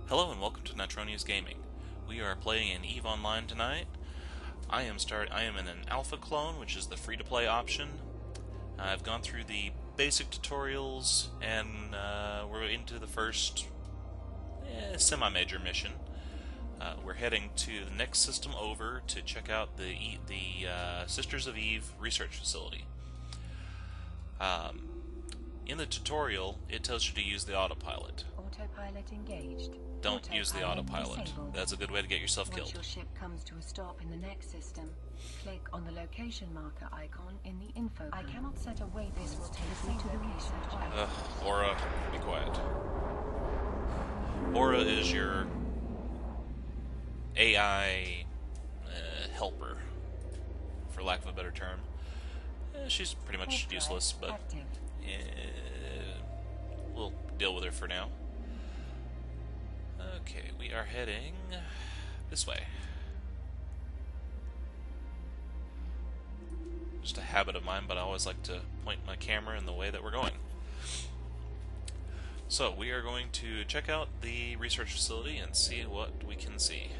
Hello and welcome to Nitronius Gaming. We are playing in EVE Online tonight. I am in an alpha clone, which is the free-to-play option. I've gone through the basic tutorials, and we're into the first semi-major mission. We're heading to the next system over to check out the Sisters of Eve research facility. In the tutorial, it tells you to use the autopilot. Autopilot engaged. Don't use the autopilot. Disabled. That's a good way to get yourself Once killed. your ship comes to a stop in the next system, click on the location marker icon in the info. I cannot set a waypoint. This will take me to the research. Aura, be quiet. Aura is your AI helper, for lack of a better term. She's pretty much Warp drive useless, but active. we'll deal with her for now. Okay, we are heading this way. Just a habit of mine, but I always like to point my camera in the way that we're going. So, we are going to check out the research facility and see what we can see.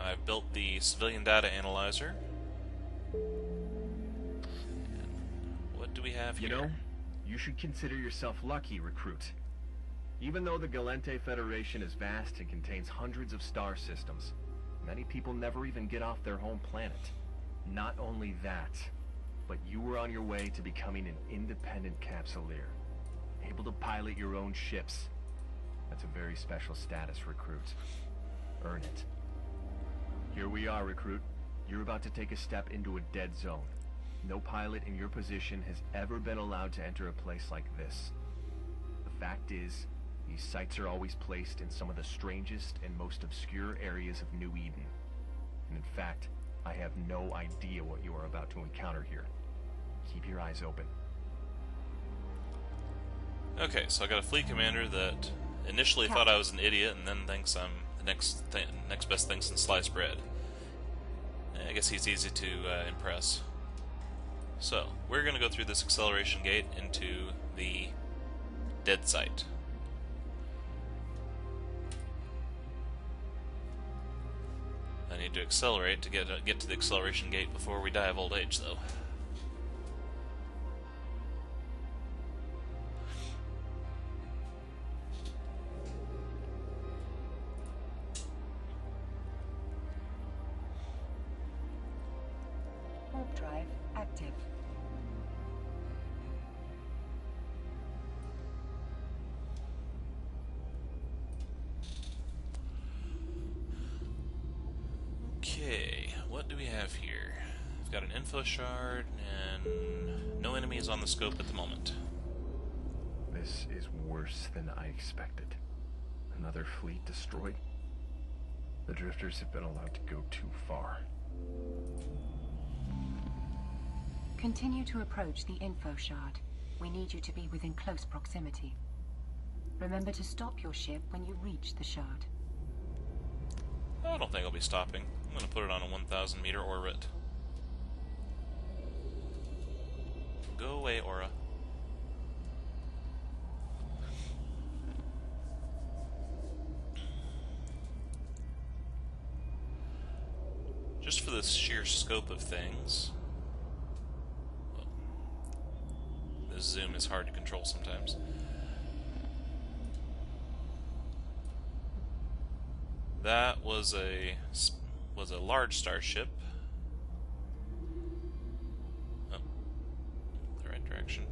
I've built the civilian data analyzer. And what do we have here? You know, you should consider yourself lucky, recruit. Even though the Gallente Federation is vast and contains hundreds of star systems, many people never even get off their home planet. Not only that, but you were on your way to becoming an independent capsuleer, able to pilot your own ships. That's a very special status, recruit. Earn it. Here we are, recruit. You're about to take a step into a dead zone. No pilot in your position has ever been allowed to enter a place like this. The fact is, these sites are always placed in some of the strangest and most obscure areas of New Eden. And in fact, I have no idea what you are about to encounter here. Keep your eyes open. Okay, so I got a fleet commander that initially thought I was an idiot and then thinks I'm the next best thing since sliced bread. I guess he's easy to impress. So, we're going to go through this acceleration gate into the dead site. I need to accelerate to get to the acceleration gate before we die of old age, though. Warp drive active. Okay, what do we have here? We've got an info shard, and no enemy is on the scope at the moment. This is worse than I expected. Another fleet destroyed? The drifters have been allowed to go too far. Continue to approach the info shard. We need you to be within close proximity. Remember to stop your ship when you reach the shard. I don't think I'll be stopping. I'm going to put it on a 1,000 meter orbit. Go away, Aura. Just for the sheer scope of things. Well, the zoom is hard to control sometimes. That was a large starship. Oh, the right direction.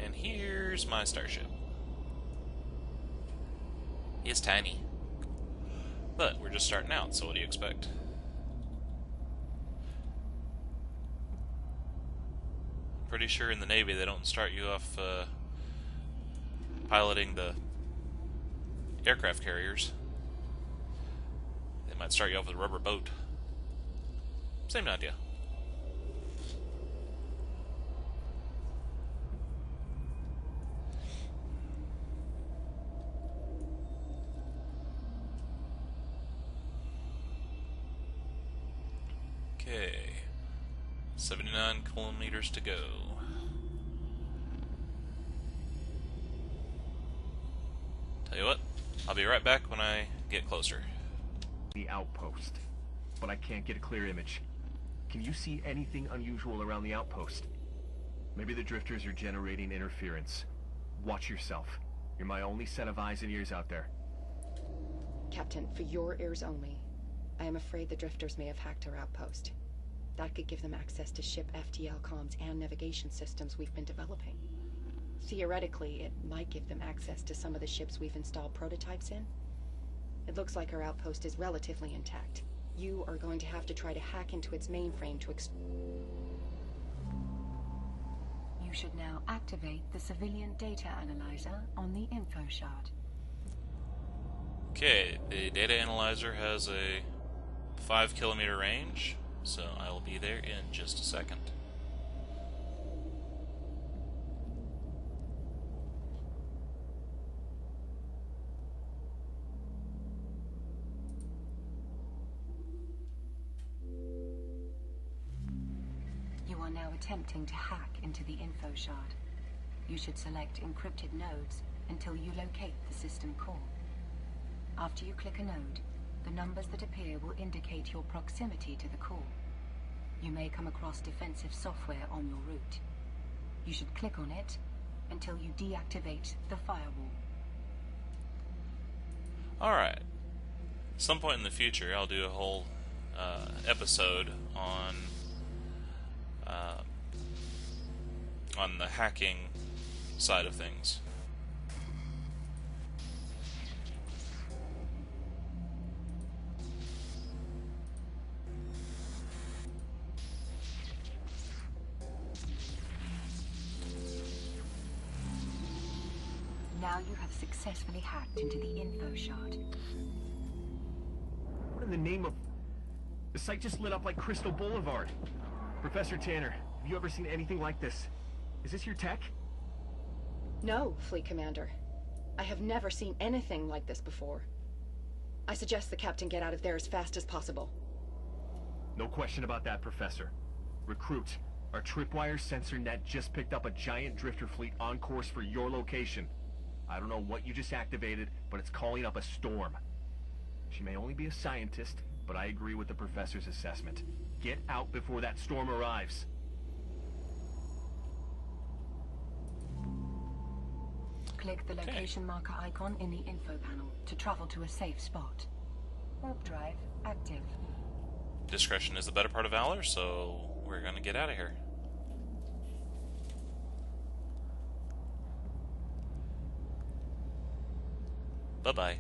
And here's my starship. It's tiny, but we're just starting out. So what do you expect? Pretty sure in the Navy they don't start you off piloting the aircraft carriers. They might start you off with a rubber boat. Same idea. Okay. 79 kilometers to go. Tell you what, I'll be right back when I get closer. The outpost, but I can't get a clear image. Can you see anything unusual around the outpost? Maybe the drifters are generating interference. Watch yourself. You're my only set of eyes and ears out there. Captain, for your ears only, I am afraid the drifters may have hacked our outpost. That could give them access to ship FTL comms and navigation systems we've been developing. Theoretically, it might give them access to some of the ships we've installed prototypes in. It looks like our outpost is relatively intact. You are going to have to try to hack into its mainframe to You should now activate the civilian data analyzer on the info shard. Okay, the data analyzer has a 5-kilometer range, so I will be there in just a second. You are now attempting to hack into the info shard. You should select encrypted nodes until you locate the system core. After you click a node, the numbers that appear will indicate your proximity to the core. You may come across defensive software on your route. You should click on it until you deactivate the firewall. Alright. Some point in the future, I'll do a whole episode on the hacking side of things. Now you have successfully hacked into the info shard. What in the name of... The site just lit up like Crystal Boulevard. Professor Tanner, have you ever seen anything like this? Is this your tech? No, Fleet Commander. I have never seen anything like this before. I suggest the Captain get out of there as fast as possible. No question about that, Professor. Recruit, our tripwire sensor net just picked up a giant drifter fleet on course for your location. I don't know what you just activated, but it's calling up a storm. She may only be a scientist, but I agree with the Professor's assessment. Get out before that storm arrives. Click the location marker icon in the info panel to travel to a safe spot. Warp drive active. Discretion is the better part of valor, so we're gonna get out of here. Bye-bye.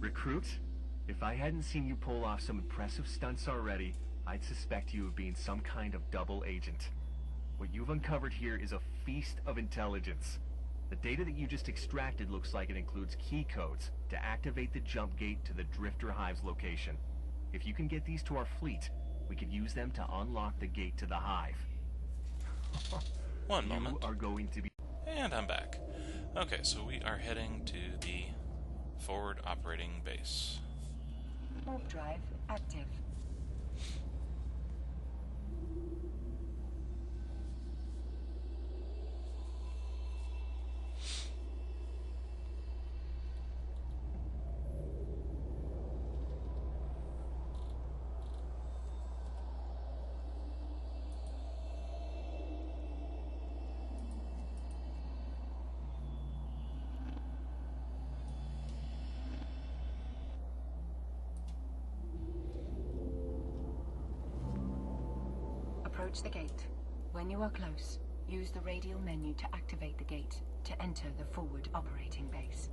Recruit, if I hadn't seen you pull off some impressive stunts already, I'd suspect you of being some kind of double agent. What you've uncovered here is a feast of intelligence. The data that you just extracted looks like it includes key codes to activate the jump gate to the Drifter Hive's location. If you can get these to our fleet, we could use them to unlock the gate to the Hive. One moment. You are going to be... And I'm back. Okay, so we are heading to the forward operating base. Warp drive active. Approach the gate. When you are close, use the radial menu to activate the gate to enter the forward operating base.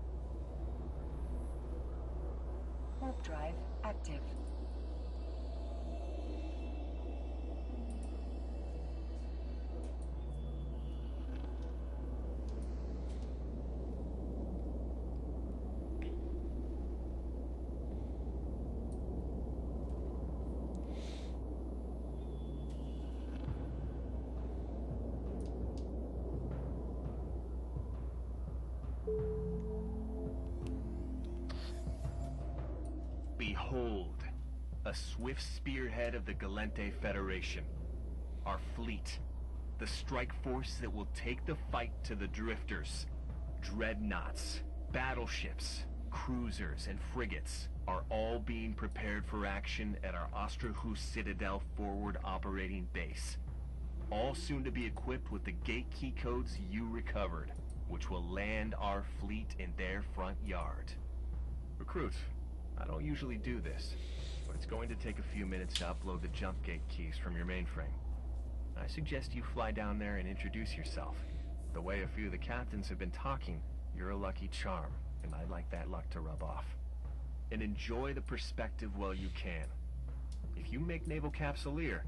Warp drive active. Behold, a swift spearhead of the Gallente Federation. Our fleet. The strike force that will take the fight to the drifters. Dreadnoughts, battleships, cruisers, and frigates are all being prepared for action at our Ostrahus Citadel forward operating base. All soon to be equipped with the gate key codes you recovered, which will land our fleet in their front yard. Recruit, I don't usually do this, but it's going to take a few minutes to upload the jump gate keys from your mainframe. I suggest you fly down there and introduce yourself. The way a few of the captains have been talking, you're a lucky charm, and I'd like that luck to rub off. And enjoy the perspective while you can. If you make Naval Capsuleer,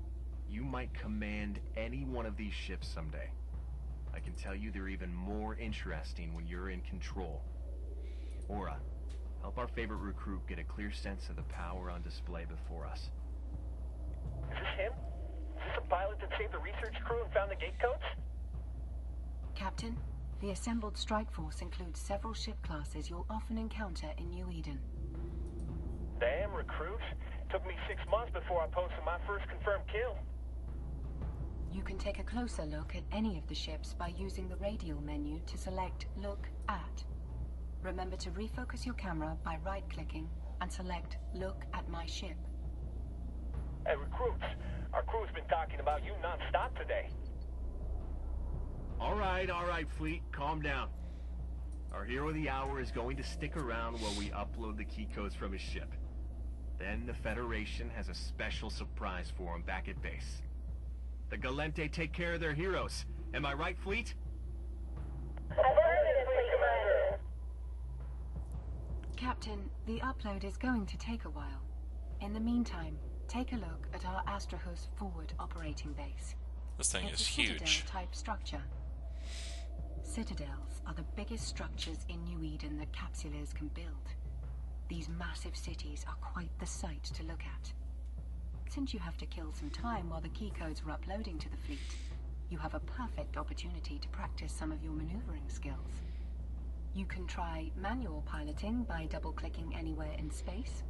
you might command any one of these ships someday. I can tell you they're even more interesting when you're in control. Aura, help our favorite recruit get a clear sense of the power on display before us. Is this him? Is this the pilot that saved the research crew and found the gate codes? Captain, the assembled strike force includes several ship classes you'll often encounter in New Eden. Damn, recruit. Took me 6 months before I posted my first confirmed kill. You can take a closer look at any of the ships by using the radial menu to select Look At. Remember to refocus your camera by right-clicking and select Look at My Ship. Hey, recruits. Our crew's been talking about you non-stop today. All right, fleet, calm down. Our hero of the hour is going to stick around while we upload the key codes from his ship. Then the Federation has a special surprise for him back at base. The Gallente take care of their heroes. Am I right, fleet? Captain, the upload is going to take a while. In the meantime, take a look at our Astrahus forward operating base. This thing It's is a huge. Citadel-type structure. Citadels are the biggest structures in New Eden that Capsuleers can build. These massive cities are quite the sight to look at. Since you have to kill some time while the key codes are uploading to the fleet, you have a perfect opportunity to practice some of your maneuvering skills. You can try manual piloting by double-clicking anywhere in space,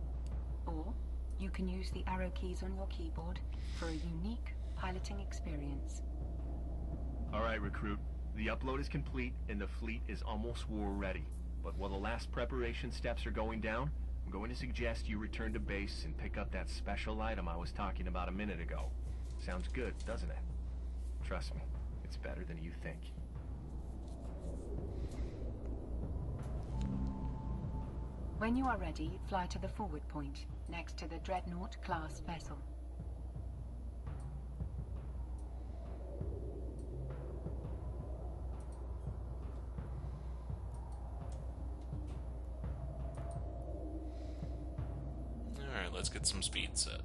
or you can use the arrow keys on your keyboard for a unique piloting experience. All right, recruit. The upload is complete and the fleet is almost war ready. But while the last preparation steps are going down, I'm going to suggest you return to base and pick up that special item I was talking about a minute ago. Sounds good, doesn't it? Trust me, it's better than you think. When you are ready, fly to the forward point, next to the Dreadnought-class vessel. Alright, let's get some speed set.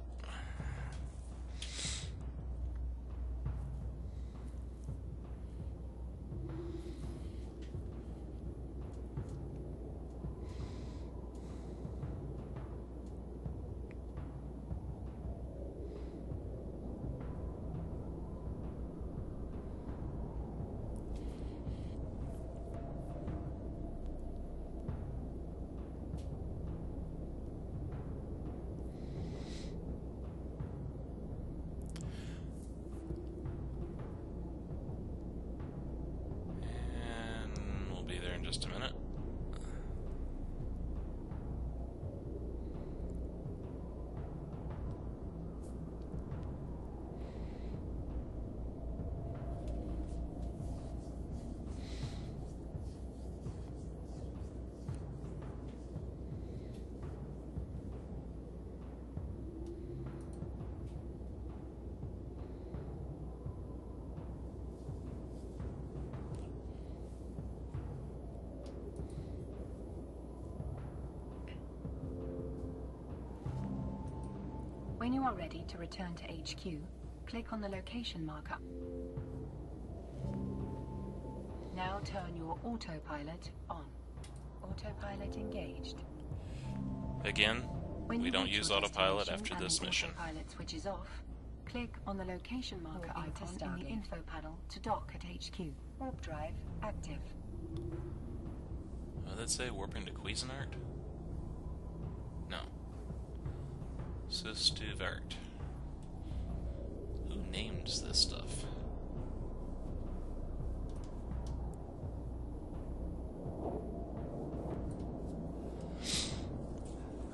Just a minute. When you are ready to return to HQ, click on the location marker. Now turn your autopilot on. Autopilot engaged. Again, When we you don't reach use your autopilot destination after and this the mission. Autopilot switches off. Click on the location marker icon in the info panel to dock at HQ. Warp drive active. What did it say? Warping to Cuisinart? No. Systuvert. Who names this stuff?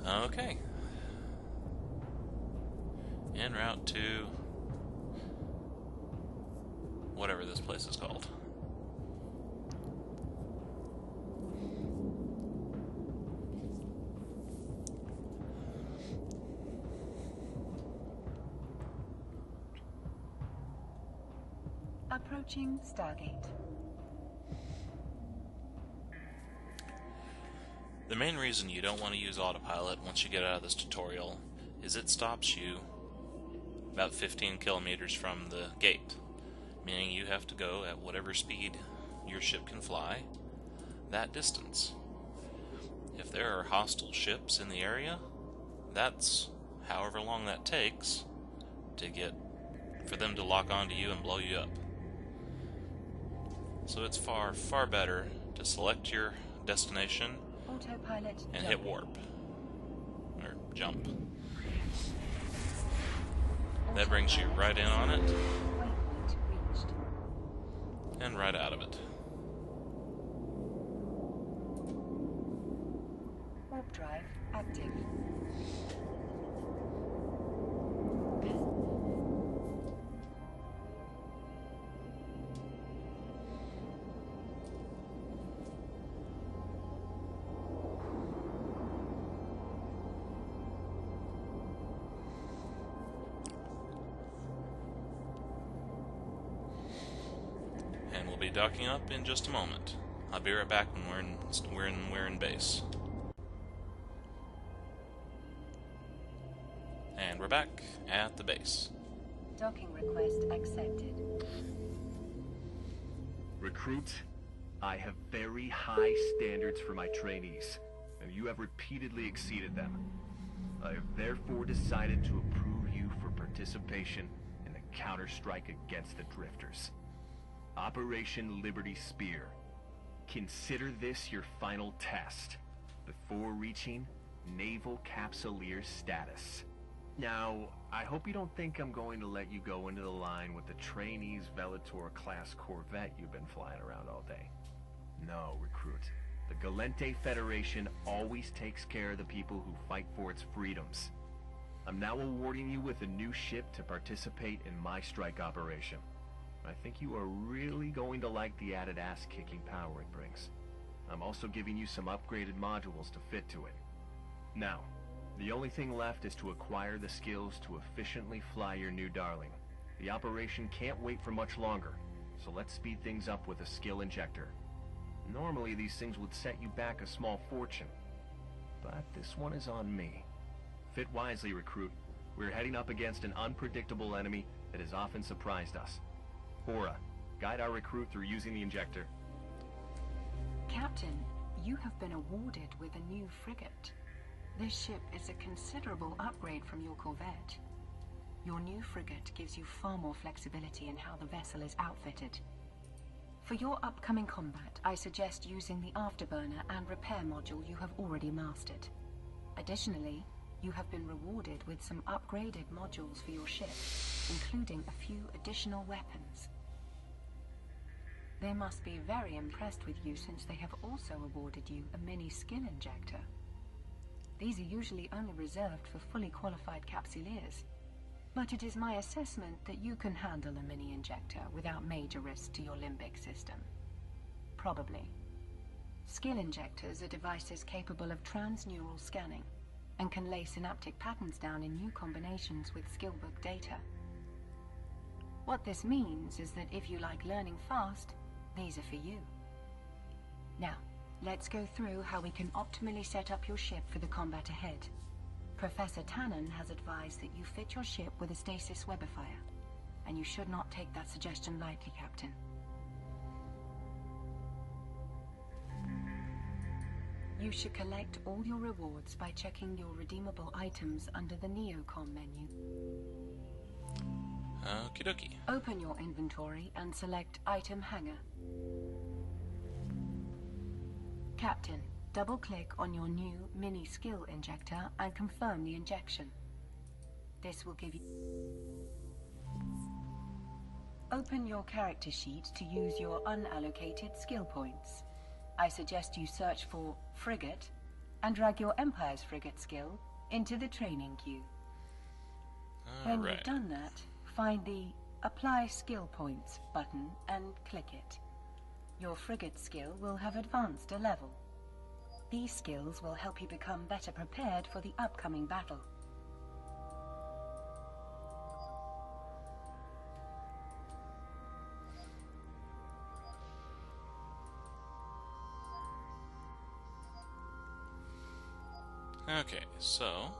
Okay. En route to whatever this place is called. Approaching Stargate. The main reason you don't want to use autopilot once you get out of this tutorial is it stops you about 15 kilometers from the gate, meaning you have to go at whatever speed your ship can fly that distance. If there are hostile ships in the area, that's however long that takes for them to lock onto you and blow you up. So it's far, far better to select your destination Autopilot and hit warp. Or jump. That brings you right in on it Waypoint reached. and right out of it. Warp drive active. And we'll be docking up in just a moment. I'll be right back when we're in base. And we're back at the base. Docking request accepted. Recruit, I have very high standards for my trainees, and you have repeatedly exceeded them. I have therefore decided to approve you for participation in the counterstrike against the Drifters. Operation Liberty Spear. Consider this your final test, before reaching Naval Capsuleer status. Now, I hope you don't think I'm going to let you go into the line with the trainees Velotor-class Corvette you've been flying around all day. No, Recruit. The Gallente Federation always takes care of the people who fight for its freedoms. I'm now awarding you with a new ship to participate in my strike operation. I think you are really going to like the added ass-kicking power it brings. I'm also giving you some upgraded modules to fit to it. Now, the only thing left is to acquire the skills to efficiently fly your new darling. The operation can't wait for much longer, so let's speed things up with a skill injector. Normally these things would set you back a small fortune, but this one is on me. Fit wisely, Recruit. We're heading up against an unpredictable enemy that has often surprised us. Aura, guide our recruit through using the injector. Captain, you have been awarded with a new frigate. This ship is a considerable upgrade from your Corvette. Your new frigate gives you far more flexibility in how the vessel is outfitted. For your upcoming combat, I suggest using the afterburner and repair module you have already mastered. Additionally, you have been rewarded with some upgraded modules for your ship, including a few additional weapons. They must be very impressed with you since they have also awarded you a mini skill injector. These are usually only reserved for fully qualified capsuleers, but it is my assessment that you can handle a mini injector without major risk to your limbic system. Probably. Skill injectors are devices capable of transneural scanning and can lay synaptic patterns down in new combinations with skillbook data. What this means is that if you like learning fast, these are for you. Now, let's go through how we can optimally set up your ship for the combat ahead. Professor Tannen has advised that you fit your ship with a stasis webifier, and you should not take that suggestion lightly, Captain. You should collect all your rewards by checking your redeemable items under the Neocom menu. Okie dokie. Open your inventory and select Item Hanger. Captain, double-click on your new mini skill injector and confirm the injection. This will give you... Open your character sheet to use your unallocated skill points. I suggest you search for Frigate and drag your Empire's Frigate skill into the training queue. When you've done that, find the Apply Skill Points button and click it. Your Frigate skill will have advanced a level. These skills will help you become better prepared for the upcoming battle. Okay, so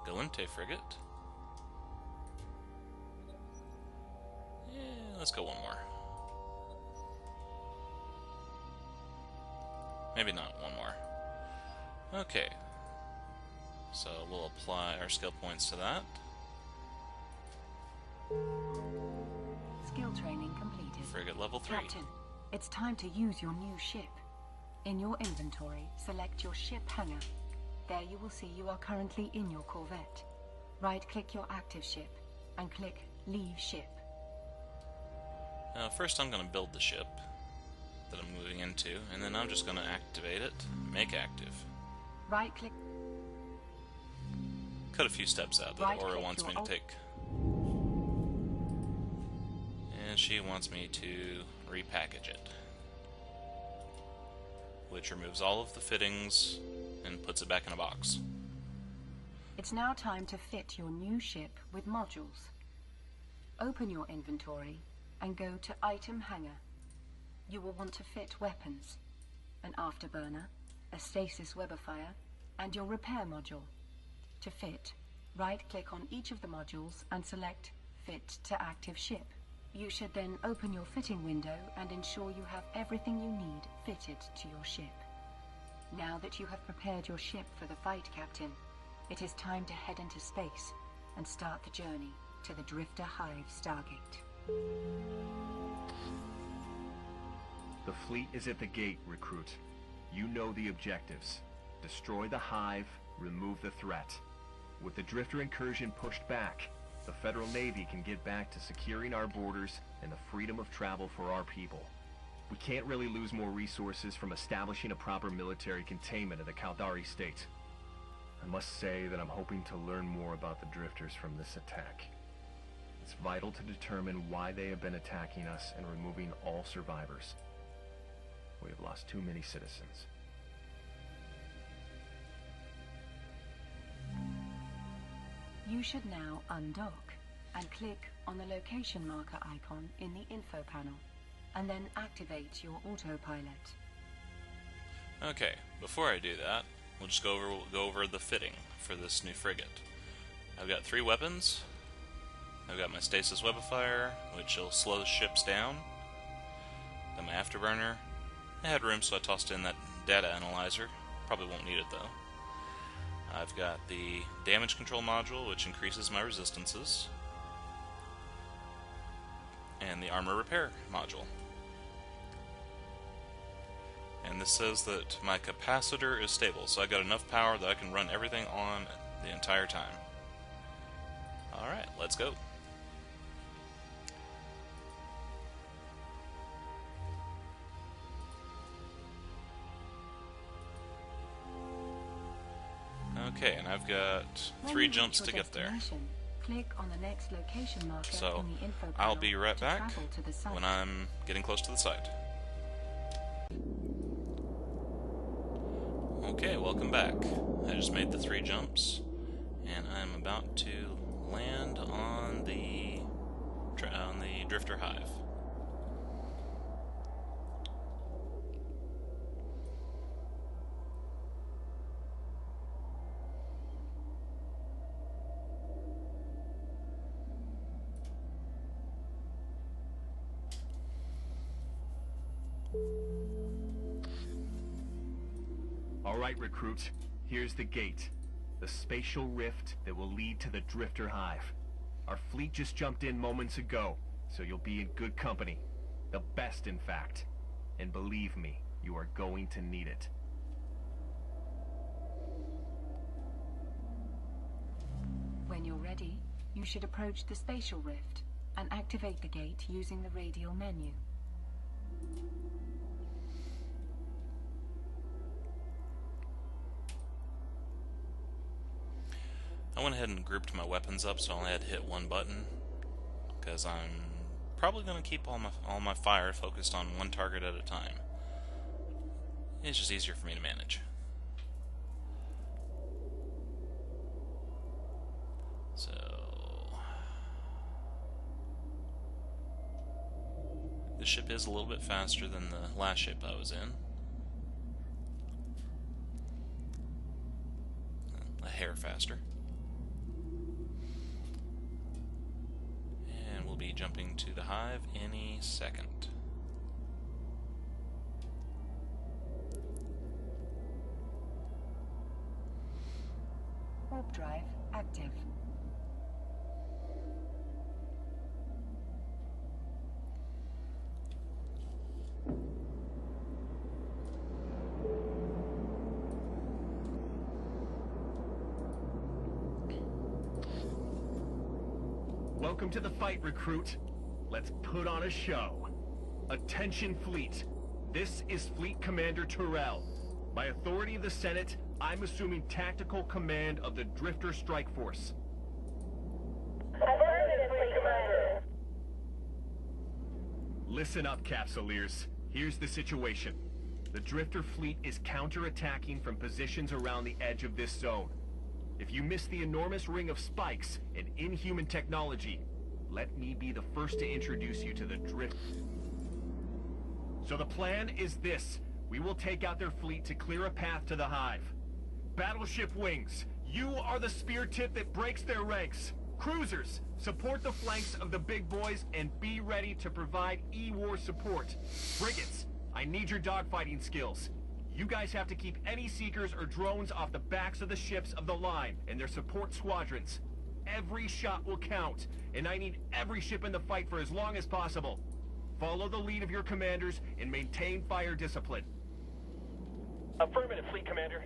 Gallente frigate. Yeah, let's go one more. Maybe not one more. Okay, so we'll apply our skill points to that. Skill training completed. Frigate level 3. Captain, it's time to use your new ship. In your inventory, select your ship hangar. There you will see you are currently in your corvette. Right-click your active ship and click Leave Ship. First I'm going to build the ship that I'm moving into, and then I'm just going to activate it. Make active. Right-click. Cut a few steps out that Aura wants me to take. And she wants me to repackage it, which removes all of the fittings and puts it back in a box. It's now time to fit your new ship with modules. Open your inventory and go to Item Hangar. You will want to fit weapons, an afterburner, a stasis webifier, and your repair module. To fit, right-click on each of the modules and select Fit to Active Ship. You should then open your fitting window and ensure you have everything you need fitted to your ship. Now that you have prepared your ship for the fight, Captain, it is time to head into space and start the journey to the Drifter Hive Stargate. The fleet is at the gate, Recruit. You know the objectives. Destroy the Hive, remove the threat. With the Drifter incursion pushed back, the Federal Navy can get back to securing our borders and the freedom of travel for our people. We can't really lose more resources from establishing a proper military containment of the Caldari state. I must say that I'm hoping to learn more about the Drifters from this attack. It's vital to determine why they have been attacking us and removing all survivors. We have lost too many citizens. You should now undock and click on the location marker icon in the info panel, and then activate your autopilot. Okay, before I do that, we'll just go over the fitting for this new frigate. I've got 3 weapons. I've got my stasis webifier, which will slow the ships down. Got my afterburner. I had room, so I tossed in that data analyzer. Probably won't need it though. I've got the damage control module, which increases my resistances, and the armor repair module. And this says that my capacitor is stable, so I got enough power that I can run everything on the entire time. Alright, let's go. Okay, and I've got 3 jumps to get there. Click on the next location marker So in the info I'll panel be right to back travel to the site. when I'm getting close to the site. Okay, welcome back. I just made the 3 jumps, and I'm about to land on the Drifter Hive. Alright, Recruit. Here's the gate. The spatial rift that will lead to the Drifter Hive. Our fleet just jumped in moments ago, so you'll be in good company. The best, in fact. And believe me, you are going to need it. When you're you're ready, you should approach the spatial rift and activate the gate using the radial menu. I went ahead and grouped my weapons up so I only had to hit one button, because I'm probably going to keep all my fire focused on one target at a time. It's just easier for me to manage. So this ship is a little bit faster than the last ship I was in. A hair faster. And we'll be jumping to the hive any second. Warp drive active. Welcome to the fight, recruit. Let's put on a show. Attention, fleet. This is Fleet Commander Terrell. By authority of the Senate, I'm assuming tactical command of the Drifter Strike Force. Affirmative, Fleet Commander. Listen up, Capsuleers. Here's the situation. The Drifter fleet is counterattacking from positions around the edge of this zone. If you miss the enormous ring of spikes and inhuman technology, let me be the first to introduce you to the Drift. So the plan is this. We will take out their fleet to clear a path to the hive. Battleship Wings, you are the spear tip that breaks their ranks. Cruisers, support the flanks of the big boys and be ready to provide E-War support. Frigates, I need your dogfighting skills. You guys have to keep any Seekers or drones off the backs of the ships of the line and their support squadrons. Every shot will count, and I need every ship in the fight for as long as possible. Follow the lead of your commanders and maintain fire discipline. Affirmative, Fleet Commander.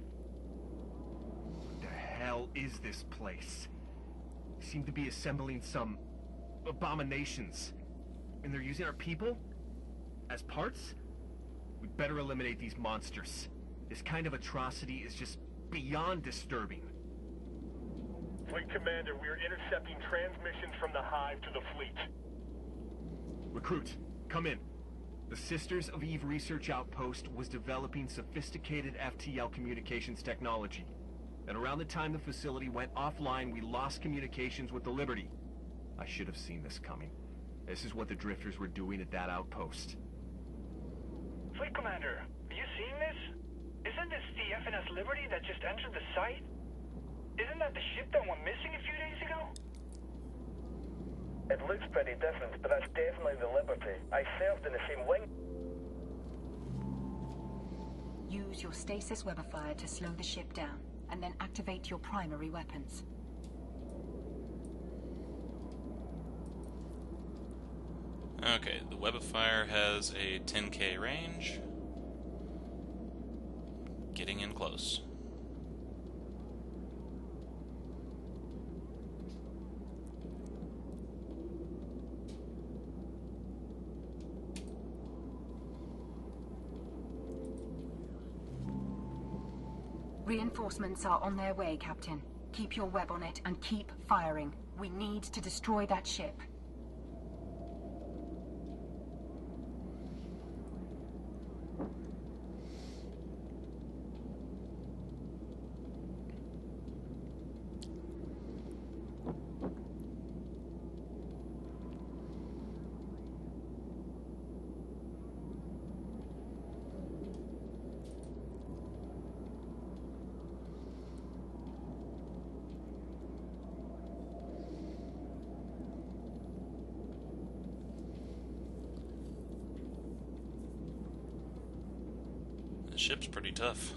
What the hell is this place? They seem to be assembling some abominations. And they're using our people as parts? We'd better eliminate these monsters. This kind of atrocity is just beyond disturbing. Fleet Commander, we are intercepting transmissions from the hive to the fleet. Recruit, come in. The Sisters of Eve Research Outpost was developing sophisticated FTL communications technology. And around the time the facility went offline, we lost communications with the Liberty. I should have seen this coming. This is what the Drifters were doing at that outpost. Fleet Commander, are you seeing this? Isn't this the FNS Liberty that just entered the site? Isn't that the ship that went missing a few days ago? It looks pretty different, but that's definitely the Liberty. I served in the same wing. Use your stasis webifier to slow the ship down, and then activate your primary weapons. Okay, the webifier has a 10K range. Getting in close. Reinforcements are on their way, Captain. Keep your web on it and keep firing. We need to destroy that ship. The ship's pretty tough.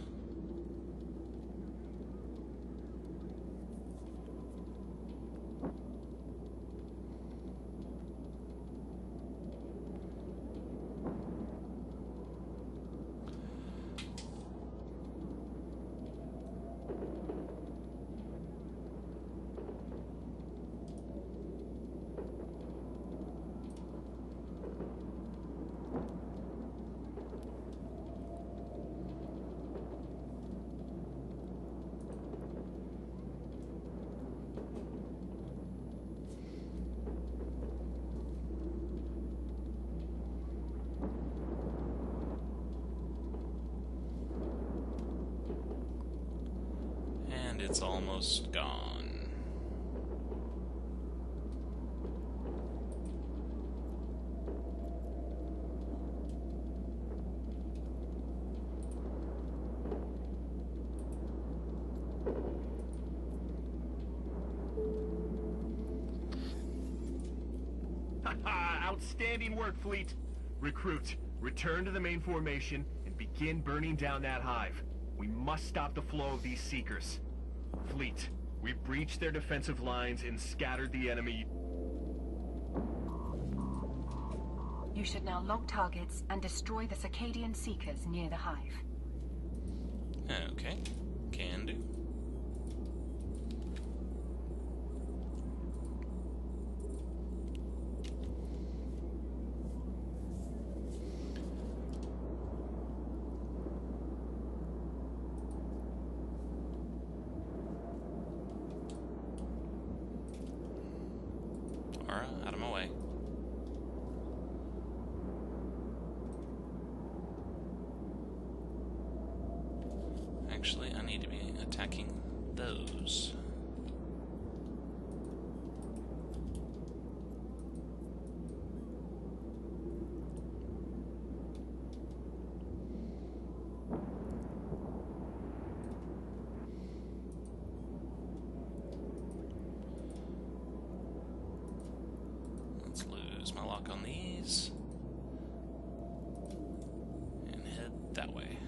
And it's almost gone. Outstanding work, Fleet. Recruit, return to the main formation and begin burning down that hive. We must stop the flow of these Seekers. Fleet, we've breached their defensive lines and scattered the enemy. You should now lock targets and destroy the Circadian Seekers near the hive. Okay, can do. Alright, out of my way. Actually, I need to be attacking those. Let's lose my lock on these and head that way.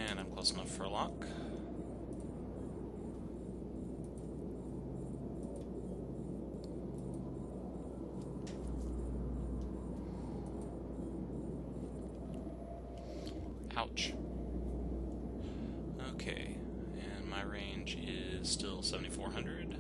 And I'm close enough for a lock. Ouch. Okay, and my range is still 7,400.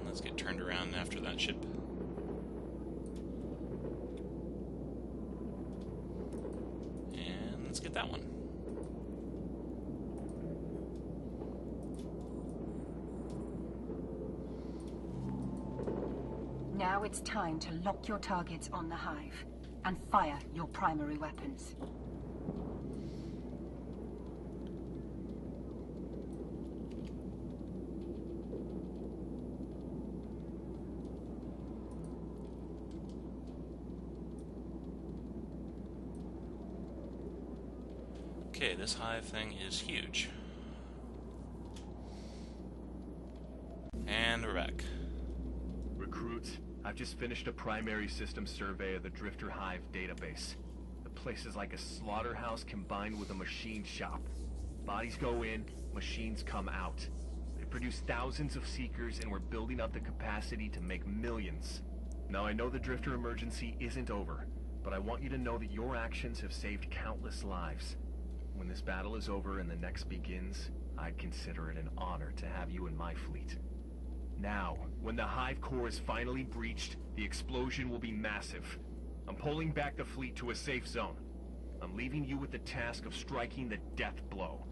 Let's get turned around after that ship. And let's get that one. Now it's time to lock your targets on the hive and fire your primary weapons. Okay, this hive thing is huge. And we're back. Recruits, I've just finished a primary system survey of the Drifter Hive database. The place is like a slaughterhouse combined with a machine shop. Bodies go in, machines come out. They produce thousands of Seekers and we're building up the capacity to make millions. Now I know the Drifter emergency isn't over, but I want you to know that your actions have saved countless lives. When this battle is over and the next begins, I'd consider it an honor to have you in my fleet. Now, when the Hive core is finally breached, the explosion will be massive. I'm pulling back the fleet to a safe zone. I'm leaving you with the task of striking the death blow.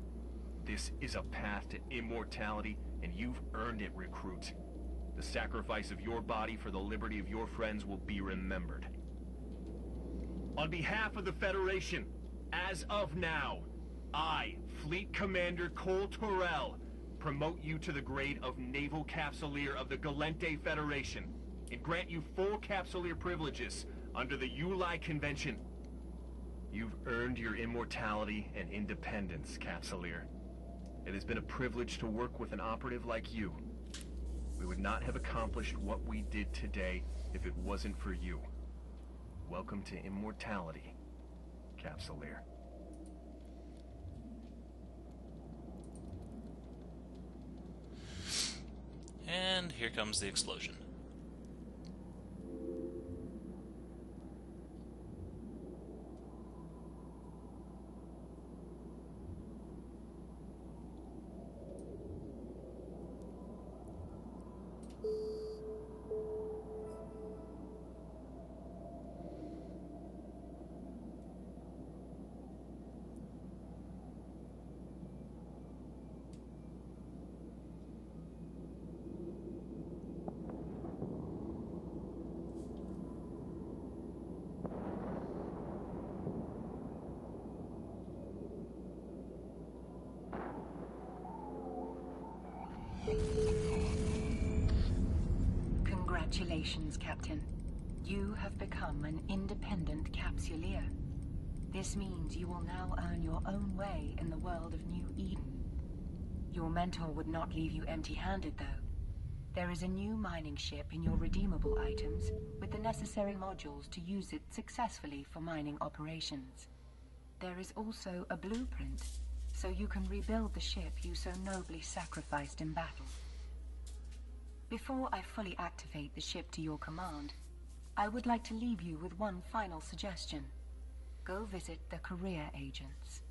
This is a path to immortality, and you've earned it, Recruit. The sacrifice of your body for the liberty of your friends will be remembered. On behalf of the Federation, as of now, I, Fleet Commander Cole Torrell, promote you to the grade of Naval Capsuleer of the Gallente Federation, and grant you full Capsuleer privileges under the Uli Convention. You've earned your immortality and independence, Capsuleer. It has been a privilege to work with an operative like you. We would not have accomplished what we did today if it wasn't for you. Welcome to immortality, Capsuleer. And here comes the explosion. Congratulations, Captain. You have become an independent Capsuleer. This means you will now earn your own way in the world of New Eden. Your mentor would not leave you empty-handed, though. There is a new mining ship in your redeemable items, with the necessary modules to use it successfully for mining operations. There is also a blueprint, so you can rebuild the ship you so nobly sacrificed in battle. Before I fully activate the ship to your command, I would like to leave you with one final suggestion. Go visit the career agents.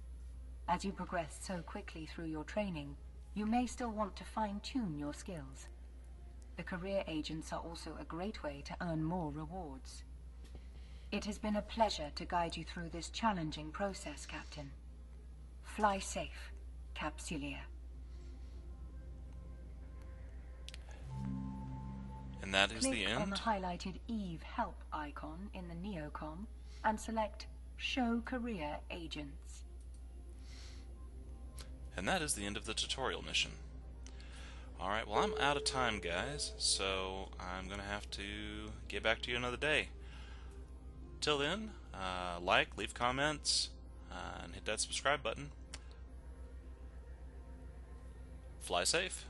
As you progress so quickly through your training, you may still want to fine-tune your skills. The career agents are also a great way to earn more rewards. It has been a pleasure to guide you through this challenging process, Captain. Fly safe, Capsuleer. And that is the Click end. on the highlighted Eve Help icon in the Neocom and select Show Career Agents. And that is the end of the tutorial mission. Alright, well, I'm out of time, guys, so I'm going to have to get back to you another day. Till then, like, leave comments, and hit that subscribe button. Fly safe.